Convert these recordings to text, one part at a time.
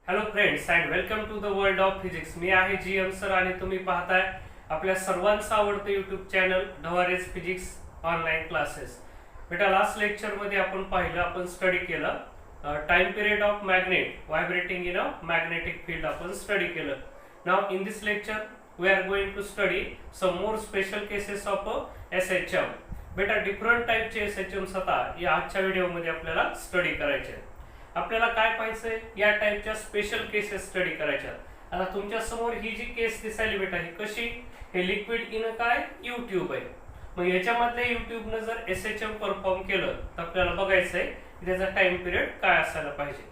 Hello friends and welcome to the world of physics. मी आहे GM sir आणि तुम्ही पाहताय आपल्या सर्वांचं आवडतं युट्यूब चॅनल ढवारेज फिजिक्स ऑनलाईन क्लासेस. बेटा लास्ट लेक्चर मध्ये आपण स्टडी केलं time period of magnet vibrating in a magnetic field आपण स्टडी केलं. Now in this lecture we are going to study some more special cases of SHM. बेटा different टाइपचे SHMs आता या आजच्या व्हिडिओमध्ये आपल्याला स्टडी करायचे. आपल्याला काय पाहिजे या टाइपच्या स्पेशल केसेस स्टडी करायच्या. आता तुमच्या समोर ही जी केस दिसायली बेटा ही कशी, हे लिक्विड इन काय ट्यूब आहे. मग याच्यामधल्या ट्यूबनं जर SHM परफॉर्म केलं तर आपल्याला बघायचंय की त्याचा टाइम पिरियड काय असायला पाहिजे.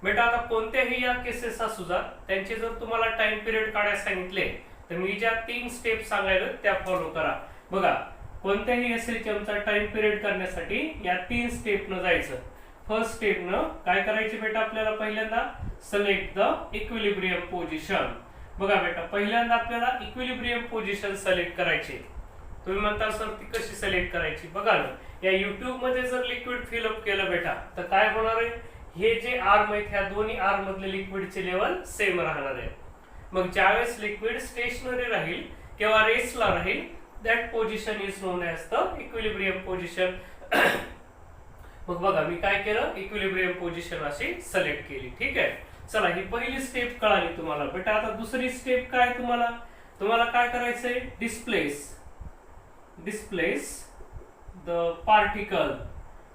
बेटा आता कोणत्याही या केसेस असू जा त्यांचे जर तुम्हाला टाइम पिरियड काढायला सांगितले तर मी ज्या 3 स्टेप सांगायला त्या फॉलो करा. बघा कोणत्याही SHM चा टाइम पिरियड करण्यासाठी या 3 स्टेपनं जायचं. फर्स्ट स्टेप न काय करायचे बेटा, आपल्याला पहिल्यांदा सिलेक्ट द इक्विलिब्रियम पोझिशन. बघा बेटा पहिल्यांदा आपल्याला इक्विलिब्रियम पोझिशन सिलेक्ट करायची. तुम्ही म्हणता सर ती कशी सिलेक्ट करायची. बघा ना या YouTube मध्ये जर लिक्विड फिलअप केलं बेटा तर काय होणार आहे, हे जे आर्म आहेत ह्या दोन्ही आर्म मधले लिक्विडचे लेवल सेम राहणार आहे. मग ज्यावेळेस लिक्विड स्टेशनरी राहील किंवा रेस्टला राहील that position is non as the equilibrium position. मग बघा मी काय केलं, इक्विलिब्रियम पोझिशन अशी सिलेक्ट केली. ठीक आहे, चला ही पहिली स्टेप कळाली तुम्हाला. बेटा आता दुसरी स्टेप काय, तुम्हाला काय करायचंय, डिस्प्लेस द पार्टिकल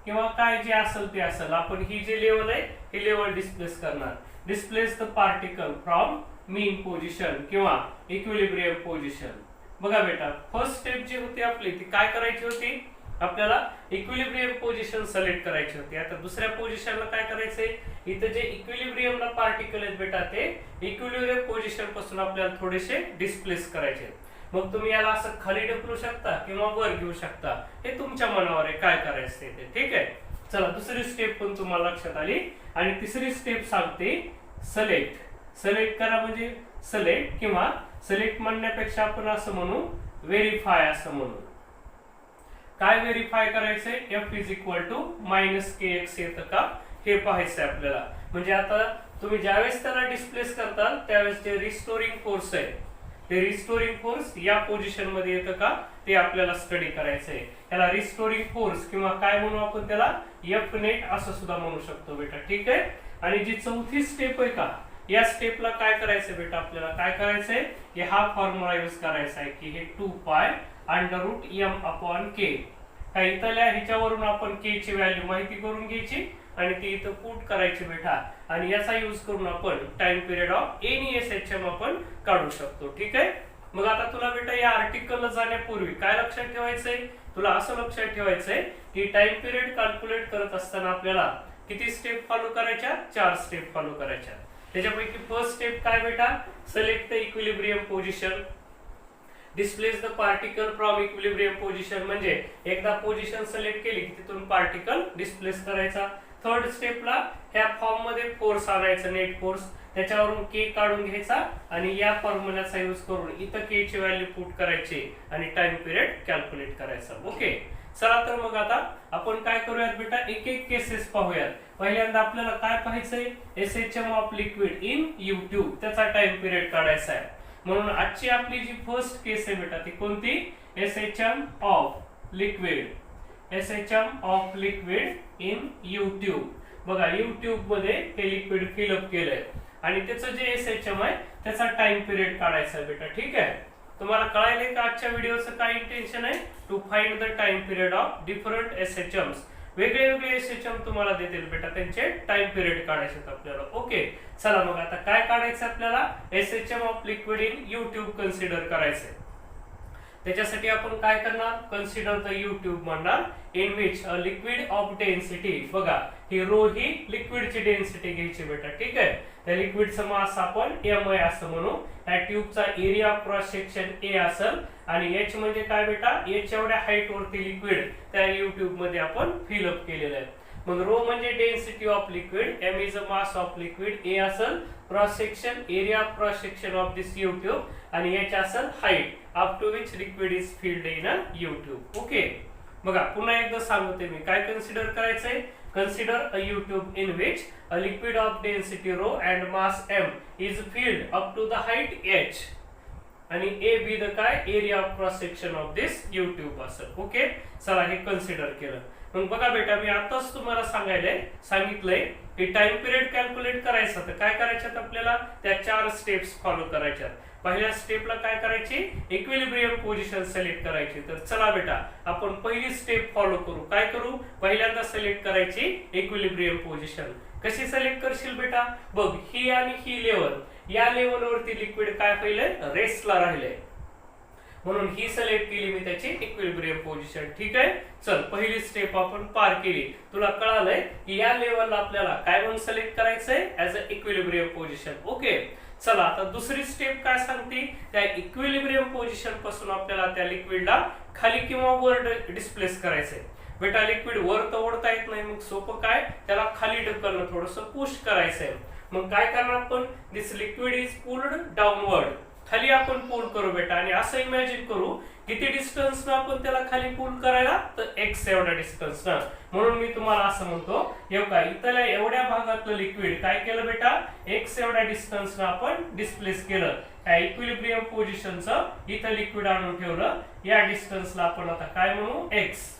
किंवा काय जे असेल ते असेल. आपण ही जे लेवल आहे हे लेवल डिस्प्लेस करणार. Displace the particle from mean position किंवा इक्विलिब्रियम पोझिशन. बघा बेटा फर्स्ट स्टेप जी होती आपली ती काय करायची होती, आपल्याला इक्विलिब्रियम पोझिशन सिलेक्ट करायची होती. आता दुसऱ्या पोझिशनला काय करायचंय, इथं जे इक्विलिब्रियमला पार्टिकल आहेत बेटा ते इक्विलिब्रियम पोझिशन पासून आपल्याला थोडेसे डिस्प्लेस करायचे. मग तुम्ही याला असं खाली ढकलू शकता किंवा वर घेऊ शकता, हे तुमच्या मनावर आहे काय करायचं ते. ठीक आहे, चला दुसरी स्टेप पण तुम्हाला लक्षात आली. आणि तिसरी स्टेप सांगते सिलेक्ट करा. म्हणजे सिलेक्ट किंवा सिलेक्ट म्हणण्यापेक्षा आपण असं म्हणू व्हेरीफाय असं म्हणू. काय व्हेरीफाय करायचंय, F is equal to -kx येतं का हे पाहायचंय आपल्याला. म्हणजे आता तुम्ही ज्यावेळेस त्याला डिस्प्लेस करताल त्यावेळेस जे रिस्टोरिंग फोर्स आहे ते रिस्टोरिंग फोर्स या पोझिशन मध्ये येतं का ते आपल्याला स्टडी करायचंय. याला रिस्टोरिंग फोर्स किंवा काय म्हणू आपण त्याला F नेट असं सुद्धा म्हणू शकतो बेटा. ठीक आहे, आणि जी चौथी स्टेप आहे का या स्टेपला काय करायचंय बेटा, आपल्याला काय करायचंय, हे हा फॉर्म्युला यूज करायचा आहे की हे 2π√m/k. काय इथल्या ह्याच्यावरून आपण k ची व्हॅल्यू माहिती करून घ्यायची आणि ती इथं पुट करायची बेटा. आणि याचा यूज करून आपण time period of any SHM आपण काढू शकतो. ठीक आहे, मग आता तुला बेटा या आर्टिकलला जाण्यापूर्वी काय लक्षात ठेवायचंय, तुला असं लक्षात ठेवायचंय की टाइम पिरियड कॅल्क्युलेट करत असताना आपल्याला किती स्टेप फॉलो करायच्या, 4 स्टेप फॉलो करायच्या. त्याच्यापैकी फर्स्ट स्टेप काय बेटा, select the equilibrium position, displace the particle from equilibrium position. म्हणजे एकदा पोझिशन सिलेक्ट केली की तिथून पार्टिकल डिस्प्लेस करायचा. थर्ड स्टेपला ह्या फॉर्म मध्ये फोर्स आणायचा, नेट फोर्स, त्याच्यावरून k काढून घ्यायचा आणि या फॉर्म्युलाचा यूज करून इथं k ची व्हॅल्यू पुट करायची आणि टाइम पिरियड कॅल्क्युलेट करायचा. ओके, चला तर मग आता आपण काय करूयात बेटा, एक एक केसेस पाहूयात. पहिल्यांदा आपल्याला काय पाहायचंय, SHM of liquid in tube, त्याचा टाइम पिरियड काढायचा आहे. म्हणून आजची आपली जी फर्स्ट केस आहे बेटा ती कोणती, SHM of liquid in tube. बघा ट्यूब मध्ये हे लिक्विड फिलअप केलंय आणि त्याचं जे SHM आहे त्याचा टाइम पिरियड काढायचा आहे बेटा. ठीक आहे, तुम्हाला कळायलंय का आजच्या व्हिडिओचं काय इंटेन्शन आहे, to find the time period of different SHMs. वेगळे SHM तुम्हाला देतील बेटा, त्यांचे टाइम पिरियड काढायचे आपल्याला. ओके, चला मग आता काय काढायचं आपल्याला, SHM of liquid in tube consider करायचंय. त्याच्यासाठी आपण काय करणार, कन्सिडर द ट्यूब म्हणणार in which a liquid of density. बघा ही रो ही लिक्विडची डेन्सिटी घ्यायची बेटा. ठीक आहे, त्या लिक्विडचं मास आपण mi असं म्हणू. या ट्यूबचा area of cross section a असेल आणि h म्हणजे काय बेटा, h एवढ्या हाईट वरती लिक्विड त्या ट्यूब मध्ये आपण फिलअप केलेलं आहे. मग रो म्हणजे density of liquid, m is a mass of liquid, a असेल cross section, area of cross section of this tube आणि h असेल height up to which liquid is filled in a tube. Okay, बघा पुन्हा एकदा सांगते मी काय consider करायचंय, Consider a U-tube in which a liquid of density rho and mass m is filled up to the height h. आणि A be the काय area of cross section of this U-tube असेल. Okay, चला हे consider केलं. मग बघा बेटा, मी आताच तुम्हाला सांगितलंय की टाइम पिरियड कॅल्क्युलेट करायचा तर काय करायच्यात आपल्याला, त्या 4 स्टेप्स फॉलो करायच्यात. पहिल्या स्टेपला काय करायची, इक्विलिब्रियम पोझिशन सिलेक्ट करायची. तर चला बेटा, आपण पहिली स्टेप फॉलो करू. काय करू, पहिल्यांदा सिलेक्ट करायची इक्विलिब्रियम पोझिशन. कशी सिलेक्ट करशील बेटा, बघ ही आणि ही लेवल, या लेवलवरती लिक्विड काय होईल, रेस्टला राहिले, म्हणून ही सिलेक्ट केली मी त्याची इक्विलिब्रियम पोझिशन. ठीक आहे, चल पहिली स्टेप आपण पार केली. तुला कळालंय की या लेवलला आपल्याला काय म्हणून सिलेक्ट करायचंय, as a equilibrium position. Okay, चला आता दुसरी स्टेप काय सांगते, त्या इक्विलिब्रियम पोझिशन पासून आपल्याला त्या लिक्विडला खाली किंवा वर डिस्प्लेस करायचंय. बेटा लिक्विड वर तर ओढता येत नाही, मग सोपं काय, त्याला खाली ढकलणं, थोडस पुश करायचंय. मग काय करणार आपण, दिस लिक्विड इज पुल्ड डाऊनवर्ड, खाली आपण पुल करू बेटा. आणि असं इमॅजिन करू किती डिस्टन्स ना आपण त्याला खाली पुल करायला, तर x एवढा डिस्टन्स ना. म्हणून मी तुम्हाला असं म्हणतो, का इथल्या एवढ्या भागातलं लिक्विड काय केलं बेटा, x एवढा डिस्टन्स ना आपण डिस्प्लेस केलं. त्या इक्विलिब्रियम पोझिशनचं इथं लिक्विड आणून ठेवलं, या डिस्टन्सला आपण आता काय म्हणू, x.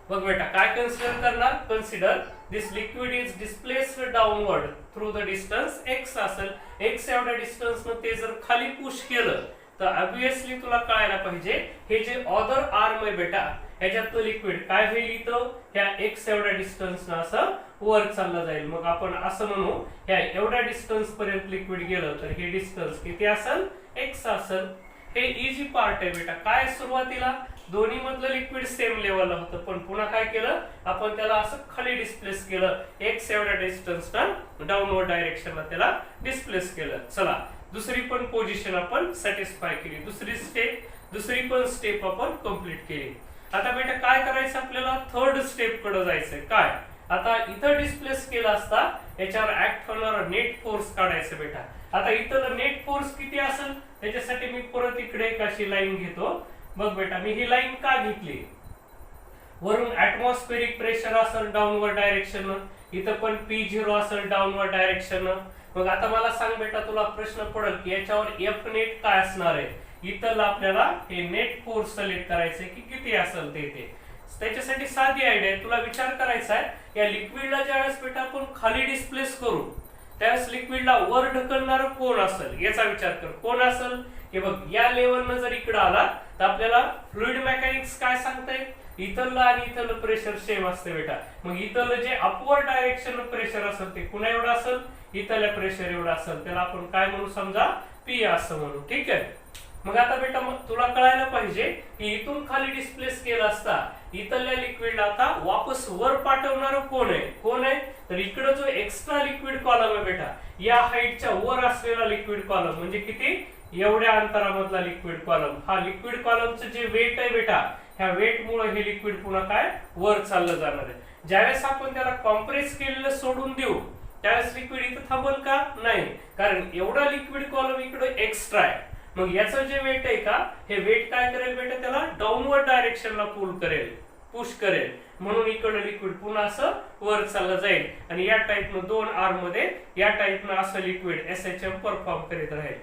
बघ बेटा काय कन्सिडर करणार, consider this liquid is displaced downward through the distance x असेल. x एवढ्या डिस्टन्स न ते जर खाली पुश केलं तर ऑब्विसली तुला कळायला पाहिजे हे जे अदर आर्म आहे बेटा, ह्याच्यातलं लिक्विड काय होईल, इथं ह्या x एवढ्या डिस्टन्स न असं वर चाललं जाईल. मग आपण असं म्हणू, ह्या एवढ्या डिस्टन्स पर्यंत लिक्विड गेलं तर हे डिस्टन्स किती असेल, x असेल. हे इझी पार्ट आहे बेटा. काय सुरुवातीला दोन्ही मधलं लिक्विड सेम लेवलला होतं, पण पुन्हा काय केलं आपण, त्याला असं खाली डिस्प्लेस केलं, x एवढ्या डिस्टन्सना डाऊनवर्ड डायरेक्शनला त्याला डिस्प्लेस केलं. चला दुसरी पण पोझिशन आपण सॅटिस्फाय केली, दुसरी पण स्टेप आपण कंप्लीट केली. आता बेटा काय करायचं आपल्याला, थर्ड स्टेप कडे जायचंय. काय, आता इथं डिस्प्लेस केला असता याच्यावर ऍक्ट होणारा नेट फोर्स काढायचं बेटा. आता इथं नेट फोर्स किती असेल, त्याच्यासाठी मी परत इकडे एक अशी लाईन घेतो. बघ बेटा, मी ही लाईन का घेतली, वरून ऍटमॉस्फेरिक प्रेशर असेल डाऊनवर्ड डायरेक्शन, इथं पण P0 असेल डाऊनवर्ड डायरेक्शन. मग आता मला सांग बेटा, तुला प्रश्न पडेल की याच्यावर F नेट काय असणार आहे. इथं आपल्याला हे नेट फोर्स सिलेक्ट करायचे की किती असेल ते. त्याच्यासाठी साधी आयडिया, तुला विचार करायचा आहे या लिक्विडला ज्यावेळेस बेटा आपण खाली डिस्प्लेस करू त्यावेळेस लिक्विडला वर ढकलणार कोण असेल याचा विचार कर. कोण असेल, हे बघ या लेवलनं जर इकडे आला तर आपल्याला फ्लुइड मेकॅनिक्स काय सांगताय, इथलं आणि इथलं प्रेशर सेम असते बेटा. मग इथलं जे अपवर्ड डायरेक्शन प्रेशर असेल ते कुणा एवढं असेल, इथल्या प्रेशर एवढं असेल, त्याला आपण काय म्हणू, समजा P असं म्हणू. ठीक आहे, मग आता बेटा मग तुला कळायला पाहिजे की इथून खाली डिस्प्लेस केला असता इथल्या लिक्विडला आता वापस वर पाठवणार कोण आहे, तर इकडे जो एक्स्ट्रा लिक्विड कॉलम आहे बेटा, या हाईटच्या वर असलेला लिक्विड कॉलम म्हणजे किती, एवढ्या अंतरामधला लिक्विड कॉलम. हा लिक्विड कॉलमचं जे वेट आहे बेटा, ह्या वेट मुळे हे लिक्विड पुन्हा काय वर चाललं जाणार आहे. ज्यावेळेस आपण त्याला कॉम्प्रेस केलेलं सोडून देऊ त्यावेळेस लिक्विड इथं थांबल का, नाही, कारण एवढा लिक्विड कॉलम इकडे एक्स्ट्रा आहे. मग याचं जे वेट आहे का, हे वेट काय करेल बेटा, त्याला डाऊनवर्ड डायरेक्शनला पुश करेल, म्हणून इकडे लिक्विड पुन्हा असं वर चाललं जाईल. आणि या टाइपनं 2 आर्म मध्ये या टाइपनं असं लिक्विड SHM परफॉर्म करीत राहील.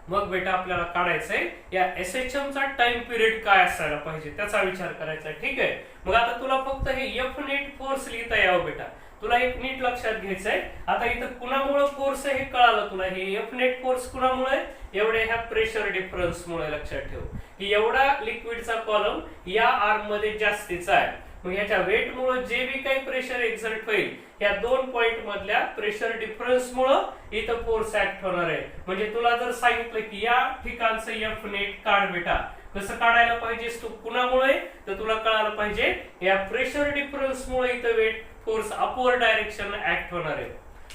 मग बेटा आपल्याला काढायचंय या SHM चा टाइम पिरियड काय असायला पाहिजे त्याचा विचार करायचा. ठीक आहे, मग आता तुला फक्त हे F नेट फोर्स लिहिता यावं बेटा. तुला एक नीट लक्षात घ्यायचंय, आता इथं कुणामुळे फोर्स आहे हे कळालं तुला. हे F नेट फोर्स कुणामुळे, एवढ्या ह्या प्रेशर डिफरन्स मुळे. लक्षात ठेव की एवढा लिक्विडचा कॉलम या आर्म मध्ये जास्तीचा आहे. मग ह्याच्या वेट मुळे जे बी काही प्रेशर एक्झर्ट होईल या 2 पॉइंट मधल्या प्रेशर डिफरन्स मुळे इथं फोर्स ऍक्ट होणार आहे. म्हणजे तुला जर सांगितलं की या ठिकाणचं F नेट काढ बेटा, कसं काढायला पाहिजेस तू, कुणामुळे, तर तुला कळायला पाहिजे या प्रेशर डिफरन्स मुळे इथं weight force upward direction act होणार आहे.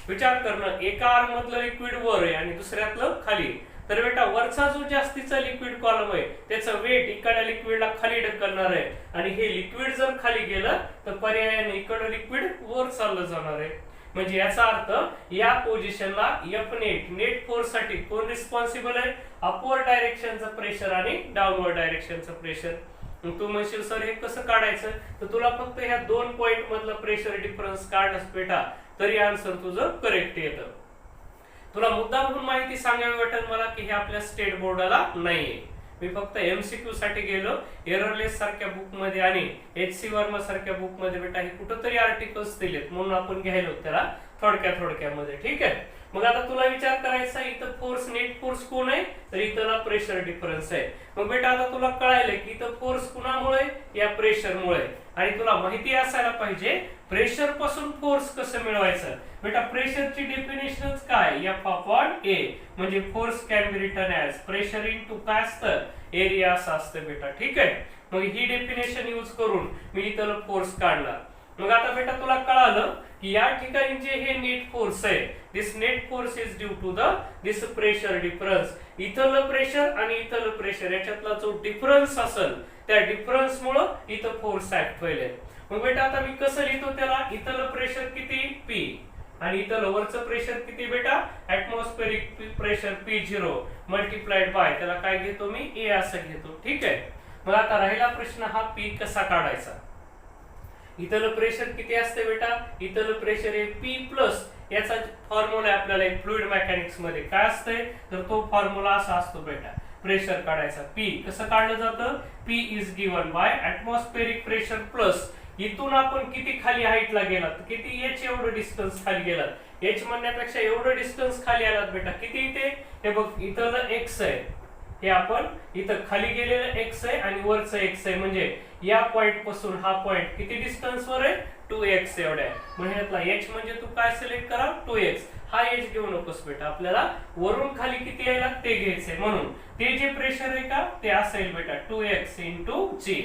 विचार करणं, एका आर्म मधलं लिक्विड वर आहे आणि दुसऱ्यातलं खाली, तर बेटा वरचा जो जास्तीचा लिक्विड कॉलम आहे त्याचं वेट इकडच्या लिक्विडला खाली ढकलणार आहे. आणि हे लिक्विड जर खाली गेलं तर पर्यायाने इकडं लिक्विड वर चाललं जाणार आहे. म्हणजे याचा अर्थ या पोझिशनला F नेट फोर्स साठी कोण रिस्पॉन्सिबल आहे, अपवर्ड डायरेक्शनचं प्रेशर आणि डाऊनवर्ड डायरेक्शनचं प्रेशर. मग तू म्हणशील सर हे कसं काढायचं, तर तुला फक्त ह्या 2 पॉइंट मधला प्रेशर डिफरन्स काढलास बेटा तरी आन्सर तुझं करेक्ट येतं. तुला मुद्दा म्हणून माहिती सांगावी वाटेल मला की हे आपल्या स्टेट बोर्डाला नाहीये. मी फक्त एमसीक्यू साठी गेलो. एररलेस सारख्या बुक मध्ये आणि एचसी वर्मा सारख्या बुक मध्ये बेटा हे कुठेतरी आर्टिकल्स दिलेत म्हणून आपण घ्यायलो त्याला थोडक्यामध्ये. ठीक आहे. मग आता तुला विचार करायचा इथं फोर्स नेट फोर्स कोण आहे, तर इथला प्रेशर डिफरन्स आहे. मग बेटा आता तुला कळायलं की इथं फोर्स कुणामुळे, या प्रेशरमुळे. आणि तुला माहिती असायला पाहिजे प्रेशर पासून फोर्स कसं मिळवायचं. बेटा प्रेशरची डेफिनेशनच काय, एफ अपॉन ए, म्हणजे force can be written as pressure into काय असतं, एरिया असं असतं बेटा. ठीक आहे. मग ही डेफिनेशन यूज करून मी इथलं फोर्स काढला. मग आता बेटा तुला कळालं की या ठिकाणी जे हे नेट फोर्स आहे, this net force is due to this pressure difference. इथलं प्रेशर आणि इथलं प्रेशर याच्यातला जो डिफरन्स असेल त्या डिफरन्स मुळे इथं फोर्स ऍक्ट होईल. मग बेटा आता मी कसं लिहितो त्याला, इथलं प्रेशर किती पी आणि इथलं वरचं प्रेशर किती बेटा, atmospheric pressure P0 multiplied by त्याला काय घेतो मी, ए असं घेतो. ठीक आहे. मग आता राहिला प्रश्न हा पी कसा काढायचा. इथलं प्रेशर किती असते बेटा, इथलं प्रेशर आहे P प्लस, याचा फॉर्म्युला आपल्याला फ्लुइड मेकॅनिक्स मध्ये काय असते, तर तो फॉर्म्युला असा असतो बेटा. प्रेशर काढायचा P कसं काढलं जातं, P is given by atmospheric pressure plus, इथून आपण किती खाली हाईटला गेलात, किती h एवढं डिस्टन्स खाली गेलात, h म्हणण्यापेक्षा एवढं डिस्टन्स खाली आलात बेटा, किती इथे, हे बघ इथलं x आहे, हे आपण इथं खाली गेलेलं x आहे आणि वरचं x आहे, म्हणजे या पॉइंट पासून हा पॉइंट किती डिस्टन्स वर आहे, 2x एवढा आहे. म्हणजे यातला h म्हणजे तू काय सिलेक्ट करा, 2x. हा h घेऊ नकोस बेटा, आपल्याला वरून खाली किती यायला ते घ्यायचंय. म्हणून ते जे प्रेशर आहे का ते असेल बेटा 2x इंटू g.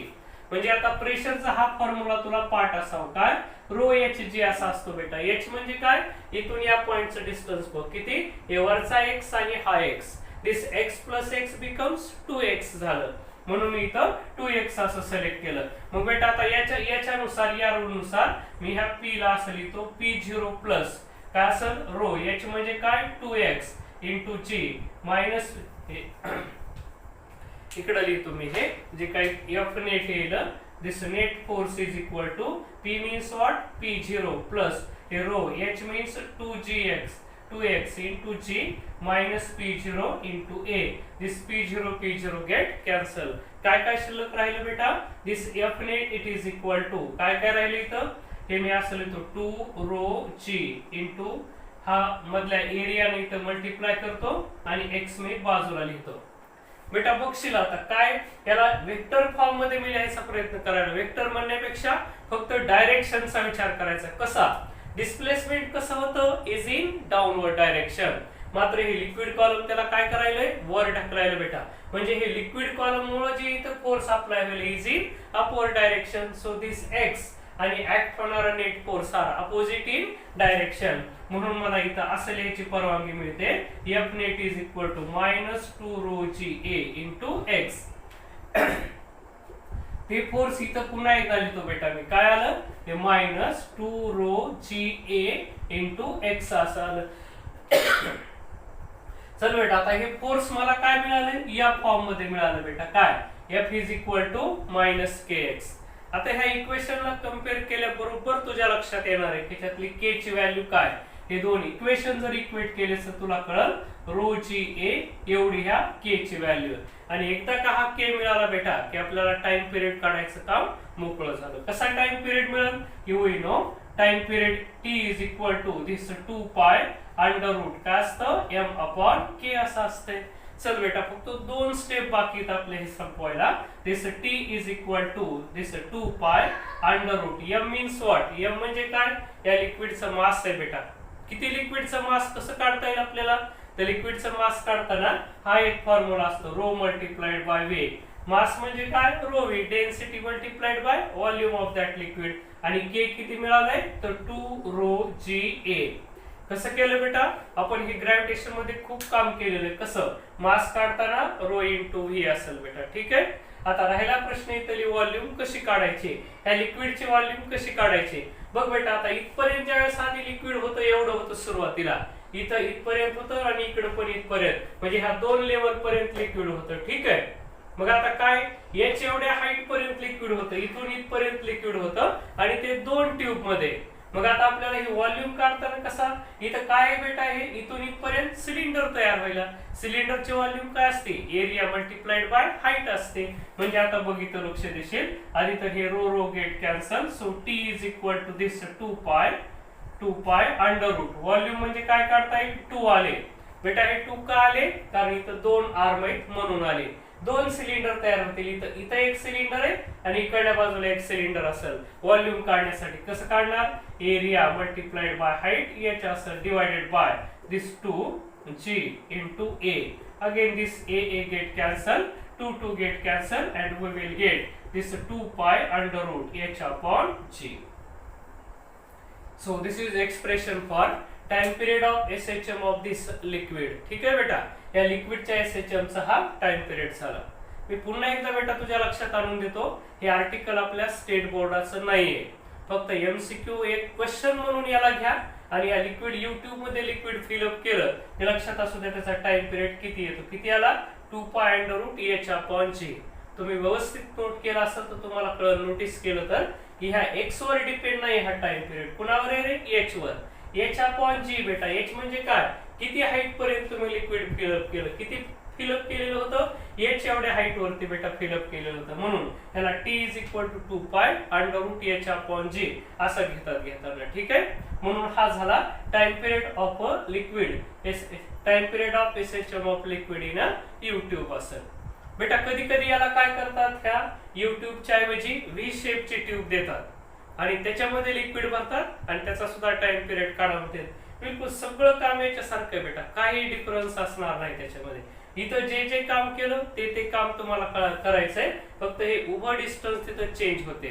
म्हणजे आता प्रेशरचा हा फॉर्म्युला तुला पाठ असावा काय, रो एच जी असा असतो बेटा. एच म्हणजे काय, इथून या पॉइंटचं डिस्टन्स बघ किती, हे वरचा x आणि हा x, दिस x plus x becomes 2x झालं. म्हणून मी इथं 2x असं सिलेक्ट केलं. मग बेटा आता याच्यानुसार या रूल नुसार मी ह्या p ला असं लिहितो P0 प्लस काय असेल, रो h म्हणजे काय 2x इंटू g मायनस इकडे लिहितो मी हे जे काही f नेट येईल, this net force is equal to p means what, P0 plus हे rho h means 2x into g minus P0 into a. This P0 get cancel. काय शिल्लक राहिलं बेटा, this F net it is equal to काय राहिलं इथं, हे मी असं लिहितो 2 रो g into हा मधला एरिया ने इथं मल्टिप्लाय करतो आणि x मी बाजूला लिहितो. बेटा बघशील आता काय, याला वेक्टर फॉर्म मध्ये मी लिहायचा प्रयत्न करायला. वेक्टर म्हणण्यापेक्षा फक्त डायरेक्शनचा विचार करायचा. कसा, डिस्प्लेसमेंट कसं होतं, इज इन डाऊनवर्ड डायरेक्शन. मात्र हे लिक्विड कॉलम त्याला काय करायलंय, वर ढकलायला बेटा. म्हणजे हे लिक्विड कॉलम मुळे जे इथं फोर्स अप्लाय होईल is in upward direction. So this x आणि ऍक्ट होणारा net force are opposite in direction. म्हणून मला इथं असं लिहायची परवानगी मिळते, F net is equal to -2 rho g a into x. ते फोर्स इथं पुन्हा एकदा लिहितो बेटा मी, काय आलं, हे -2 rho g a into x असं आलं. चल बेटा आता हे फोर्स मला काय मिळाले, या फॉर्म मध्ये मिळालं बेटा. काय, F is equal to -kx. आता ह्या इक्वेशनला कंपेअर केल्याबरोबर तुझ्या लक्षात येणार आहे की त्यातली k ची व्हॅल्यू काय. हे दोन इक्वेशन जर इक्वेट केले तर तुला कळल रो जी ए एवढी ह्या k ची व्हॅल्यू. आणि एकदा का हा k मिळाला बेटा की आपल्याला टाइम पिरियड काढायचं काम मोकळं झालं. कसा टाइम पिरियड मिळेल, you know time period t is equal to this 2 pi under root काय असतं, m अपॉन k असं असते. चल बेटा फक्त दोन स्टेप बाकी आहेत आपले हे संपवायला. This t is equal to this 2 pi under root. m means what, m म्हणजे काय, या लिक्विडचं मास आहे बेटा. किती लिक्विडचं मास कसं काढता येईल आपल्याला, तर लिक्विडचं मास काढताना हा एक फॉर्म्युला असतो, rho multiplied by weight. Mass म्हणजे काय, rho v density multiplied by volume of that liquid. आणि k किती मिळालंय, तर 2 रो जी ए. कसं केलं बेटा, आपण हे ग्रॅव्हिटेशन मध्ये खूप काम केलेलं आहे. कसं, मास काढताना रो इंटू व्ही असेल बेटा. ठीक आहे. आता राहिला प्रश्न इथली व्हॉल्यूम कशी काढायची, ह्या लिक्विडची व्हॉल्यूम कशी काढायची. बघ बेटा आता इथपर्यंत ज्यावेळेस आधी लिक्विड होतं एवढं होतं सुरुवातीला, इथं इथपर्यंत होतं आणि इकडे पण इथपर्यंत, म्हणजे ह्या दोन लेवल पर्यंत लिक्विड होतं. ठीक आहे. मग आता काय, एच एवढ्या हाईट पर्यंत लिक्विड होतं, इथून इथपर्यंत लिक्विड होतं आणि ते 2 ट्यूब मध्ये. मग आता आपल्याला हे व्हॉल्यूम काढताना कसा, इथं काय बेटा आहे, इथून इथपर्यंत सिलेंडर तयार व्हायला. सिलेंडरचे व्हॉल्यूम काय असते, एरिया मल्टिप्लाइड बाय हाईट असते. म्हणजे आता बघितलं लक्ष देशील, आणि तर हे rho rho get cancel. So t is equal to this 2 pi under route. Volume म्हणजे काय काढता येईल, 2 आले बेटा. हे 2 का आले, कारण इथं 2 आर्म आहेत म्हणून आले. 2 सिलेंडर तयार होतील. इथं एक सिलेंडर आहे आणि इकडल्या बाजूला एक सिलेंडर असेल. व्हॉल्यूम काढण्यासाठी कसं काढणार, area multiplied by height, H असेल divided by this 2g into a. Again this a get cancel, 2 get cancel, and we will get this 2 pi under root h upon g. So this is expression for time period of SHM of this liquid. ठीक आहे बेटा, या लिक्विडच्या SHM चा हा time period झाला. मी पुन्हा एकदा बेटा तुझ्या लक्षात आणून देतो, हे आर्टिकल आपल्या स्टेट बोर्डाचं नाहीये, फक्त MCQ एक क्वेश्चन म्हणून याला घ्या. आणि या लिक्विड YouTube मध्ये लिक्विड फिलअप केलं, हे लक्षात असू द्या त्याचा टाइम पिरियड किती येतो, किती आला, 2 pi under root h upon g. तुम्ही व्यवस्थित नोट केला असेल तर तुम्हाला कळलं, नोटीस केलं तर, की ह्या x वर डिपेंड नाही हा टाइम पिरियड. कुणावर आहे रे, h वर. h upon g बेटा, h म्हणजे काय, किती हाईट पर्यंत तुम्ही लिक्विड फिलअप केलं, किती फिलअप केलेलं होतं, h एवढ्या हाईट वरती बेटा फिलअप केलेलं होतं. म्हणून ह्याला t is equal to 2 pi under root h upon g असं घेताना. ठीक आहे, म्हणून हा झाला time period of a liquid, time period of SHM of liquid in a tube असेल. बेटा कधी कधी याला काय करतात, ह्या ट्यूबच्या ऐवजी व्ही शेपची ट्यूब देतात आणि त्याच्यामध्ये लिक्विड भरतात आणि त्याचा सुद्धा टाइम पिरियड काढवतात. बिलकुल सगळं काम याच्यासारखं आहे बेटा, काही डिफरन्स असणार नाही त्याच्यामध्ये. इथं जे जे काम केलं ते काम तुम्हाला करायचंय, फक्त हे उभं डिस्टन्स तिथं चेंज होते.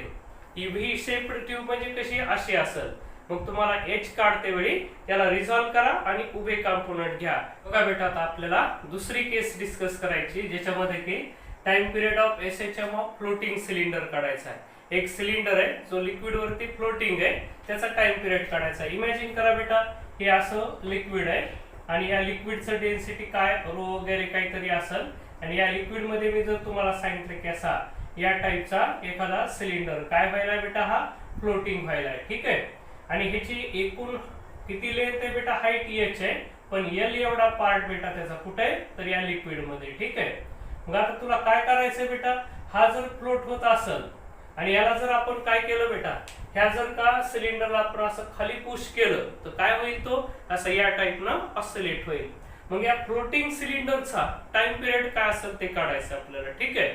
ही व्ही शेप्ड ट्यूब म्हणजे कशी, अशी असेल. मग तुम्हाला एच काढते वेळी त्याला रिझॉल्व करा आणि उभे कॉम्पोनंट घ्या. बघा बेटा, आता आपल्याला दुसरी केस डिस्कस करायची, ज्याच्यामध्ये की time period of SHM of floating cylinder काढायचा आहे. एक सिलेंडर आहे जो लिक्विड वरती फ्लोटिंग आहे, त्याचा टाइम पिरियड काढायचा आहे. इमॅजिन करा बेटा, हे असं लिक्विड आहे आणि या लिक्विडचं डेन्सिटी काय, रो वगैरे काहीतरी असेल. आणि या लिक्विड मध्ये मी जर तुम्हाला सांगितलं की असा या टाइपचा एखादा सिलेंडर काय व्हायला बेटा, हा फ्लोटिंग व्हायला. ठीक आहे, आणि ह्याची एकूण किती लेंथ आहे बेटा, हाईट h आहे, पण L एवढा पार्ट बेटा त्याचा कुठे आहे, तर या लिक्विड मध्ये. ठीक आहे, मग आता तुला काय करायचंय बेटा, हा जर फ्लोट होत असेल आणि याला जर आपण काय केलं बेटा, ह्या जर का सिलेंडरला आपण असं खाली पुश केलं तर काय होईल, तो असं या टाइपनं ऑसिलेट होईल. मग या फ्लोटिंग सिलेंडरचा टाइम पिरियड काय असेल ते काढायचं आपल्याला. ठीक आहे,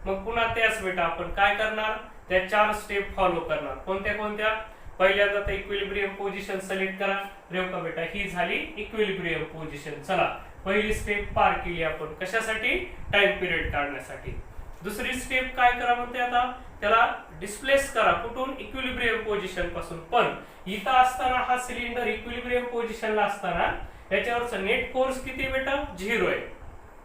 मग पुन्हा त्याच बेटा आपण काय करणार, त्या 4 स्टेप फॉलो करणार. कोणत्या कोणत्या, पहिल्यांदा तर इक्विलिब्रियम पोझिशन सिलेक्ट करा. रेवका बेटा, ही झाली इक्विलिब्रियम पोझिशन. चला, पहिली स्टेप पार केली आपण, कशासाठी, टाइम पिरियड काढण्यासाठी. दुसरी स्टेप काय करा म्हणते, आता त्याला डिस्प्लेस करा. कुठून, इक्विलिब्रियम पोझिशन पासून. पण इथं असताना हा सिलेंडर इक्विलिब्रियम पोझिशनला असताना याच्यावरचा नेट फोर्स किती बेटा, 0 आहे.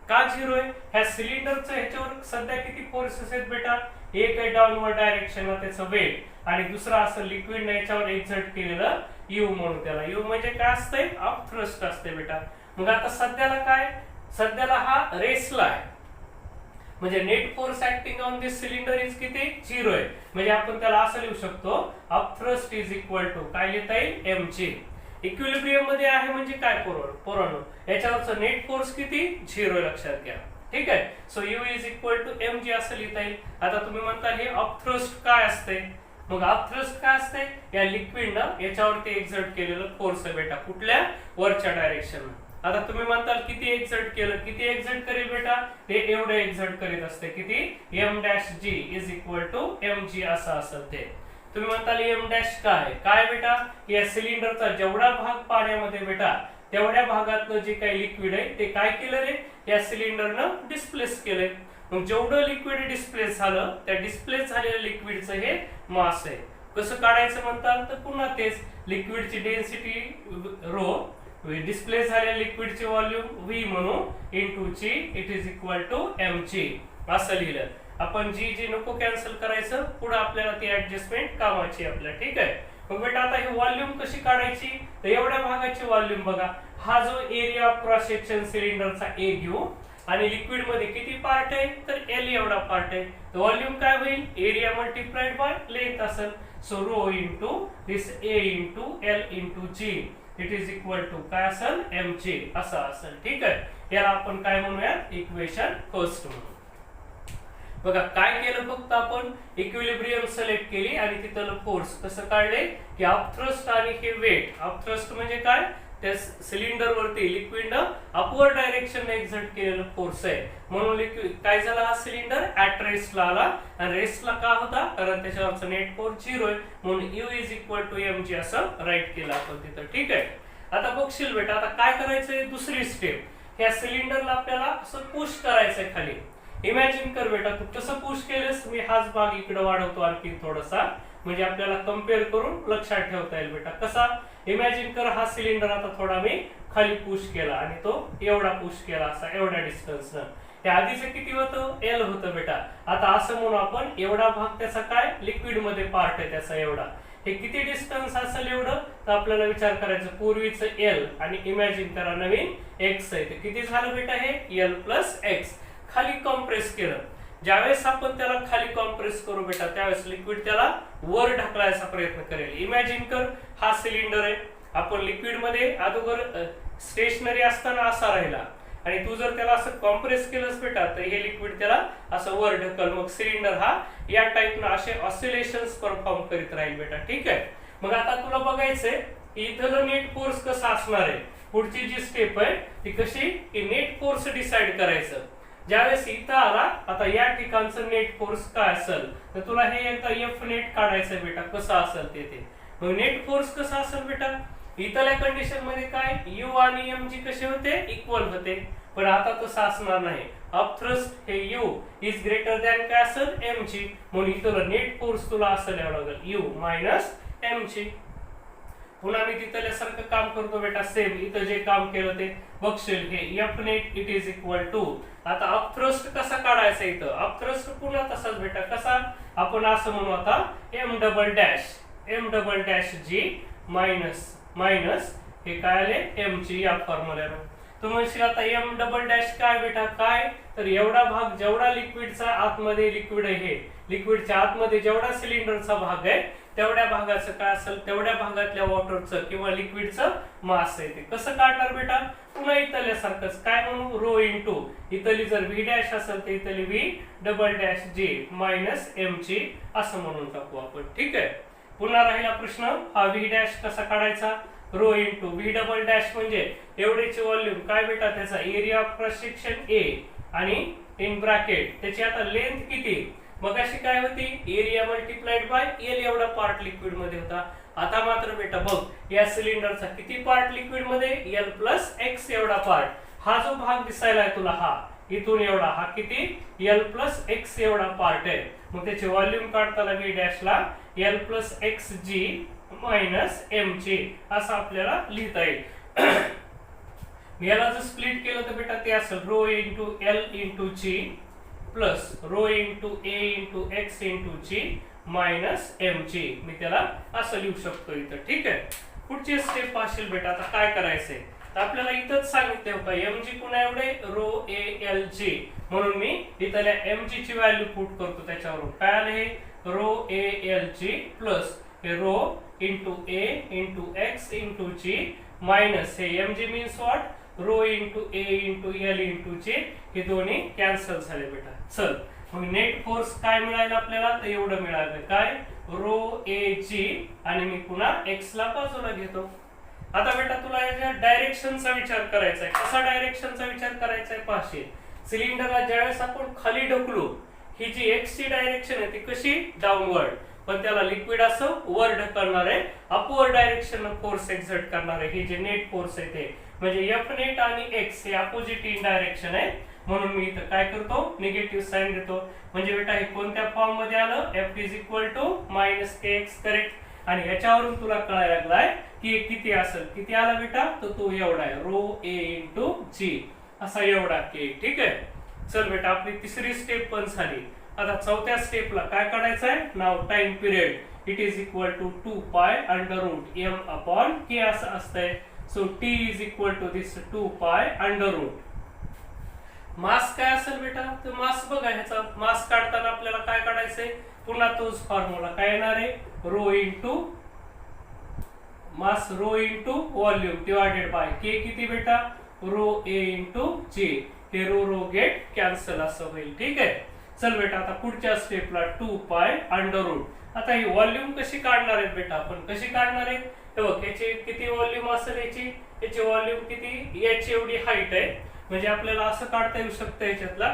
का 0 आहे, ह्या सिलेंडरचं ह्याच्यावर सध्या किती फोर्सेस आहेत बेटा, एक आहे डाऊनवर्ड डायरेक्शनला त्याचं वेट आणि दुसरा असं लिक्विड याच्यावर एक्झर्ट केलेलं यू म्हणून. त्याला यू म्हणजे काय असतंय, अप थ्रस्ट असते बेटा. मग आता सध्याला काय, सध्याला हा रेसला आहे, म्हणजे net force acting on this cylinder is किती, 0 आहे. म्हणजे आपण त्याला असं लिहू शकतो, up thrust is equal to काय लिहिता येईल, mg. इक्विलिब्रियम मध्ये आहे म्हणजे काय पोरांनो, याच्यावरचा नेट फोर्स किती, 0 लक्षात घ्या. ठीक आहे, so U is equal to mg असं लिहिता येईल. आता तुम्ही म्हणता हे अप थ्रस्ट काय असते, मग अप थ्रस्ट काय असते, या लिक्विडनं याच्यावरती एक्झर्ट केलेलं फोर्स आहे बेटा, कुठल्या, वरच्या डायरेक्शनला. आता तुम्ही म्हणताल किती एक्झर्ट केलं, किती एक्झर्ट करेल बेटा, ते एवढे एक्झर्ट करीत असते, किती, m' is equal to mg असं असेल ते. तुम्ही म्हणताल m' काय बेटा, या सिलेंडरचा जेवढा भाग पाण्यामध्ये बेटा, तेवढ्या भागातलं जे काही लिक्विड आहे ते काय केलं रे, या सिलेंडरनं डिस्प्लेस केलंय. मग जेवढं लिक्विड डिस्प्लेस झालं, त्या डिस्प्लेस झालेल्या लिक्विडचं हे मास आहे. कसं काढायचं म्हणताल, तर पुन्हा तेच, लिक्विडची डेन्सिटी रो, डिस्प्लेस झालेल्या लिक्विडचे व्हॉल्यूम v म्हणून into g, it is equal to mg असं लिहिलं आपण. जी नको कॅन्सल करायचं, पुढे आपल्याला ती ऍडजस्टमेंट कामाची आपल्या. ठीक आहे, मग बेटा आता ही व्हॉल्यूम कशी काढायची, तर एवढ्या भागाची व्हॉल्यूम बघा, हा जो एरिया क्रॉस सेक्शन सिलेंडरचा ए घेऊ आणि लिक्विड मध्ये किती पार्ट आहे तर L एवढा पार्ट आहे. तर व्हॉल्यूम काय होईल एरिया मल्टिप्लाइड बाय लेंथ असेल. So rho into this A into L into G it is equal to काय असेल mg असं असेल. ठीक आहे, याला आपण काय म्हणूया इक्वेशन फर्स्ट म्हणू. बघा काय केलं फक्त आपण इक्विलिब्रियम सिलेक्ट केली आणि तिथलं फोर्स कसं काढले की अपथ्रस्ट आणि हे वेट. अपथ्रस्ट म्हणजे काय त्या सिलेंडर वरती लिक्विडनं अपवर्ड डायरेक्शन एक्झर्ट केलेलं फोर्स आहे म्हणून लिक्विड काय झाला हा सिलेंडर ऍट रेस्टला आला आणि रेस्टला का होता कारण त्याच्यावरचा नेट फोर्स 0 आहे म्हणून U is equal to mg असं राईट केलं आपण तिथं. ठीक आहे, आता बघशील बेटा आता काय करायचंय दुसरी स्टेप. ह्या सिलेंडरला आपल्याला असं पुश करायचंय खाली. इमॅजिन कर बेटा तू कसं पुश केलंस. मी हाच भाग इकडे वाढवतो आणखी थोडासा म्हणजे आपल्याला कम्पेअर करून लक्षात ठेवता येईल बेटा. कसा इमॅजिन कर हा सिलेंडर आता थोडा मी खाली पुश केला आणि तो एवढा पुश केला असा एवढ्या डिस्टन्सनं. हे आधीचं किती होतं L होतं बेटा. आता असं म्हणू आपण एवढा भाग त्याचा काय लिक्विड मध्ये पार्ट आहे त्याचा एवढा. हे किती डिस्टन्स असेल एवढं तर आपल्याला विचार करायचं पूर्वीचं L आणि इमॅजिन करा नवीन x आहे. तर किती झालं बेटा हे L प्लस x. खाली कॉम्प्रेस केलं. ज्यावेळेस आपण त्याला खाली कॉम्प्रेस करू बेटा त्यावेळेस लिक्विड त्याला वर ढकलायचा प्रयत्न करेल. इमॅजिन कर हा सिलेंडर आहे आपण लिक्विड मध्ये अगोदर स्टेशनरी असताना असा राहिला आणि तू जर त्याला असं कॉम्प्रेस केलंस बेटा तर हे लिक्विड त्याला असं वर ढकल मग सिलेंडर हा या टाइपनं असे ऑसिलेशन्स परफॉर्म करीत राहील बेटा. ठीक आहे, मग आता तुला बघायचंय इथलं नेट फोर्स कसा असणार आहे. पुढची जी स्टेप आहे ती कशी की नेट फोर्स डिसाइड करायचं. ज्यावेळेस इथं आला आता या ठिकाणचं नेट फोर्स काय असेल तर तुला हे एकदा F नेट काढायचं बेटा कसं असेल ते. मग नेट फोर्स कसा असेल बेटा इथल्या कंडिशन मध्ये काय U आणि mg कसे होते इक्वल होते पण आता तसं असणार नाही. अपथ्रस्ट हे U इज ग्रेटर दॅन काय असेल mg म्हणून इथलं नेट फोर्स तुला असेल एवढा लागेल U मायनस mg. पुन्हा मी तिथल्यासारखं काम करतो बेटा सेम इथं जे काम केलं ते बघशील हे F net it is equal to. आता अपथ्रस्ट कसा काढायचा इथं अपथ्रस्ट पुन्हा तसाच बेटा कसा आपण असं म्हणू आता m double dash g minus minus हे काय आले mg या फॉर्म्युल्यावर. तू म्हणशील आता m डबल डॅश काय बेटा काय तर एवढा भाग जेवढा लिक्विडचा आतमध्ये लिक्विड आहे हे लिक्विडच्या आतमध्ये जेवढा सिलेंडरचा भाग आहे तेवढ्या भागाचं काय असेल तेवढ्या भागातल्या वॉटरचं किंवा लिक्विडचं मास आहे. ते कसं काढणार बेटा पुन्हा इथल्यासारखंच काय म्हणू रो इंटू इथली जर v डॅश असेल तर इथली v double dash g minus mg असं म्हणून टाकू आपण. ठीक आहे, पुन्हा राहिला प्रश्न हा v डॅश कसा काढायचा rho into v double dash म्हणजे एवढेचे व्हॉल्यूम काय बेटा त्याचा area of cross section A आणि इन ब्रॅकेट त्याची आता लेंथ किती मग अशी काय होती एरिया मल्टिप्लाइड बाय L एवढा पार्ट लिक्विड मध्ये होता. आता मात्र बेटा बघ या सिलेंडरचा किती पार्ट लिक्विड मध्ये L प्लस x एवढा पार्ट. हा जो भाग दिसायलाय तुला हा इथून एवढा हा किती L प्लस x एवढा पार्ट आहे. मग त्याचे व्हॉल्यूम काढताना v डॅशला L प्लस एक्स जी मायनस mg असं आपल्याला लिहिता येईल. याला जर स्प्लिट केलं तर बेटा ते असेल rho into L into g plus rho into A into x into g minus mg. मी त्याला असं लिहू शकतो इथं. ठीक आहे, पुढची स्टेप असेल बेटा आता काय करायचंय तर आपल्याला इथंच सांगितलं का mg पुन्हा एवढे रो A L g म्हणून मी इथल्या mg ची व्हॅल्यू पुट करतो त्याच्यावरून काय आले rho A L g plus हे rho into A into x into g minus हे mg means what rho into A into L into g हे दोन्ही कॅन्सल झाले बेटा. चल मग नेट फोर्स काय मिळालं आपल्याला तर एवढं मिळालं काय रो AG आणि मी पुन्हा x ला बाजूला घेतो. आता बेटा तुला याच्या डायरेक्शनचा विचार करायचा आहे. कसा डायरेक्शनचा विचार करायचा आहे पाहशील सिलेंडरला ज्यावेळेस आपण खाली ढकलू ही जी x ची डायरेक्शन आहे ती कशी डाऊनवर्ड पण त्याला लिक्विड असं वर ढकलणार आहे अपवर्ड डायरेक्शन फोर्स एक्झर्ट करणार आहे. हे जे नेट फोर्स आहे ते म्हणजे F नेट आणि x हे अपोजिट इन डायरेक्शन आहे म्हणून मी इथं काय करतो निगेटिव्ह साइन देतो. म्हणजे बेटा हे कोणत्या फॉर्म मध्ये आलं F is equal to minus kx correct आणि याच्यावरून तुला कळायला लागलाय की किती असेल किती आला बेटा तर तो एवढा आहे रो A इंटू g असा एवढा k. ठीक आहे, चल बेटा आपली तिसरी स्टेप पण झाली. आता चौथ्या स्टेपला काय काढायचं आहे नाव time period it is equal to 2 pi under root m upon k असं असतंय. So t is equal to this 2 pi under route. मास काय असेल बेटा, तर मास बघा, ह्याचा मास काढताना आपल्याला काय काढायचंय, पुन्हा तोच फॉर्म्युला काय येणार आहे, rho into mass, rho into volume divided by के किती बेटा, रो ए इंटू जे, हे रो गेट कॅन्सल असं होईल. ठीक आहे. चल बेटा आता पुढच्या स्टेपला 2 पाय अंडर रूट. आता ही व्हॉल्यूम कशी काढणार आहेत बेटा, आपण कशी काढणार आहे, हे बघ याची किती व्हॉल्यूम असेल, याची व्हॉल्यूम किती, याची एवढी हाईट आहे, म्हणजे आपल्याला असं काढता येऊ शकतं याच्यातला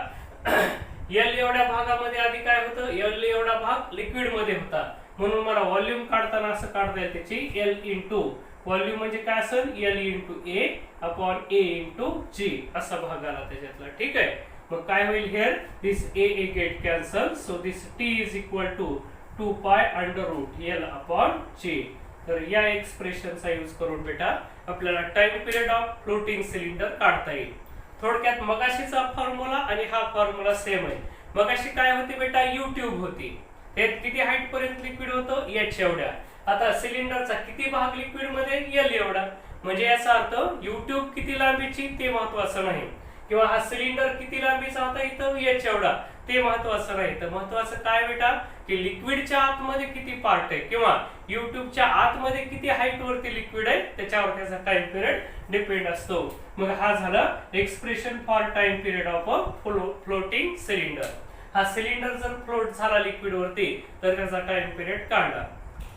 एल एवढ्या भागामध्ये आधी काय होतं, एल एवढा भाग लिक्विड मध्ये होता, म्हणून मला व्हॉल्यूम काढताना असं काढता येईल त्याची एल इंटू व्हॉल्यूम म्हणजे काय असेल, L into A upon A into G असा भाग आला त्याच्यातला. ठीक आहे. मग काय होईल, here this A get cancel, so this T is equal to 2 pi under root L upon G. तर या एक्सप्रेशनचा यूज करून बेटा आपल्याला time period of floating cylinder काढता येईल. थोडक्यात मगाशीचा फॉर्म्युला आणि हा फॉर्म्युला सेम आहे. मगाशी काय होती बेटा, यू ट्यूब होती, त्यात किती हाईट पर्यंत लिक्विड होतं, एच एवढ्या. आता सिलेंडरचा किती भाग लिक्विड मध्ये, एल एवढा, म्हणजे याचा अर्थ यू ट्यूब किती लांबीची ते महत्वाचं नाही, किंवा हा सिलेंडर किती लांबीचा होता इथं, एच एवढा, ते महत्वाचं नाही. तर महत्वाचं काय बेटा, की लिक्विडच्या आतमध्ये किती पार्ट आहे, किंवा युट्यूबच्या आतमध्ये किती हाईट वरती लिक्विड आहे, त्याच्यावर त्याचा टाइम पिरियड डिपेंड असतो. मग हा झाला expression for time period of a floating cylinder. हा सिलेंडर जर फ्लोट झाला लिक्विड वरती तर त्याचा टाइम पिरियड काढला.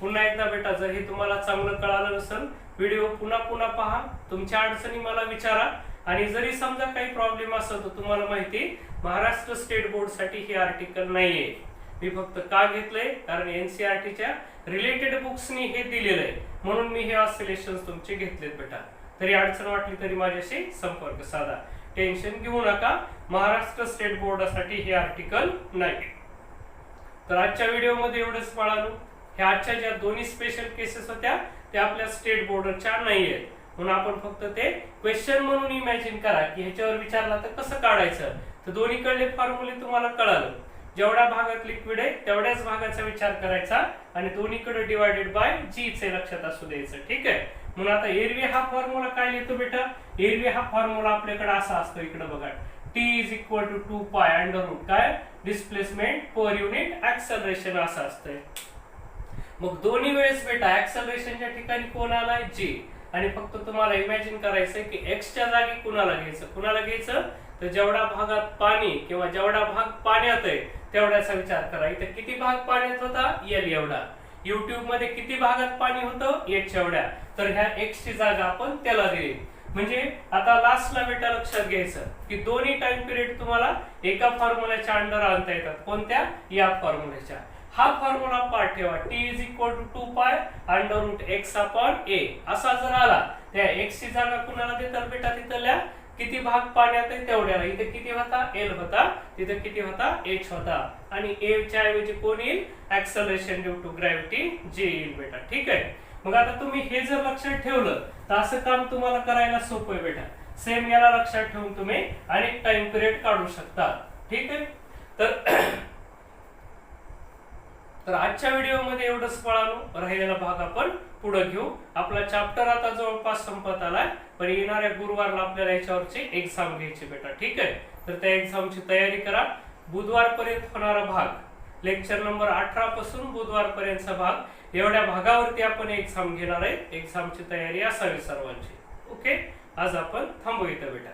पुन्हा एकदा बेटा, जर हे तुम्हाला चांगलं कळालं नसेल, व्हिडिओ पुन्हा पुन्हा पहा, तुमच्या अडचणी मला विचारा, आणि जरी समजा काही प्रॉब्लेम असेल तर तुम्हाला माहिती महाराष्ट्र स्टेट बोर्ड साठी हे आर्टिकल नाहीये. मी फक्त का घेतलंय, कारण एनसीईआरटीच्या रिलेटेड बुक्सनी हे दिलेलं आहे, म्हणून मी हे ऑसिलेशन्स तुमचे घेतलेत बेटा. तरी अडचण वाटली तरी माझ्याशी संपर्क साधा, टेन्शन घेऊ नका, महाराष्ट्र स्टेट बोर्डासाठी हे आर्टिकल नाही. तर आजच्या व्हिडिओमध्ये एवढंच बाळांनो. ह्या आजच्या ज्या दोन्ही स्पेशल केसेस होत्या त्या आपल्या स्टेट बोर्डच्या नाहीयेत, म्हणून आपण फक्त ते क्वेश्चन म्हणून इमॅजिन करा की ह्याच्यावर विचारला तर कसं काढायचं. तर दोन्हीकडले फॉर्म्युले तुम्हाला कळालं, जेवढ्या भागात लिक्विड आहे तेवढ्याच भागाचा विचार करायचा, आणि दोन्हीकडे डिवायडेड बाय जी चे लक्षात असू द्यायचं. ठीक आहे. म्हणून आता एरवी हा फॉर्म्युला काय लिहितो बेटा, एरवी हा फॉर्म्युला आपल्याकडे असा असतो, इकडे बघा, T is equal to 2 pi under root काय, डिस्प्लेसमेंट पर युनिट ऍक्सलरेशन असं असतंय. मग दोन्ही वेळेस बेटा ऍक्सलरेशनच्या ठिकाणी कोण आलाय, जी, आणि फक्त तुम्हाला इमॅजिन करायचंय की एक्सच्या जागी कुणाला घ्यायचं, तर जेवढा भागात पाणी किंवा जेवढा भाग पाण्यात आहे तेवढ्याचा विचार करा. इथे किती भाग पाण्यात होता, एल एवढा. युट्यूब मध्ये किती भागात पाणी होतं, एच एवढ्या. तर ह्या एक्स ची जागा आपण त्याला दिली. म्हणजे आता लास्टला बेटा लक्षात घ्यायचं की दोन्ही टाइम पिरियड तुम्हाला एका फॉर्म्युल्याच्या अंडर आणता येतात. कोणत्या, या फॉर्म्युल्याच्या. हा फॉर्म्युला पार्ट ठेवा, T is equal to 2 pi under root X upon A असा जर आला, त्या एक्स ची जागा कुणाला देतात बेटा, तिथल्या किती भाग पाण्यात आहे तेवढ्याला. इथे किती होता, एल होता, तिथे किती होता, एच होता, आणि ए च्या ऐवजी कोण येईल, ऍक्सलरेशन ड्यू टू ग्रॅव्हिटी, जे येईल बेटा. ठीक आहे. मग आता तुम्ही हे जर लक्षात ठेवलं तर असं काम तुम्हाला करायला सोपं आहे बेटा. सेम याला लक्षात ठेवून तुम्ही अनेक टाइम पिरियड काढू शकता. ठीक आहे. तर आजच्या व्हिडिओमध्ये एवढंच बाळांनो, राहिलेला भाग आपण पुढे घेऊ. आपला चॅप्टर आता जवळपास संपत आलाय, पण येणाऱ्या गुरुवारला आपल्याला याच्यावरची एक्झाम घ्यायची बेटा. ठीक आहे. तर त्या एक्झामची तयारी करा. बुधवारपर्यंत होणारा भाग, लेक्चर नंबर 18 पासून बुधवारपर्यंतचा भाग, एवढ्या भागावरती आपण एक्झाम घेणार आहे. एक्झामची तयारी असावी सर्वांची. ओके. आज आपण थांबू इथं बेटा.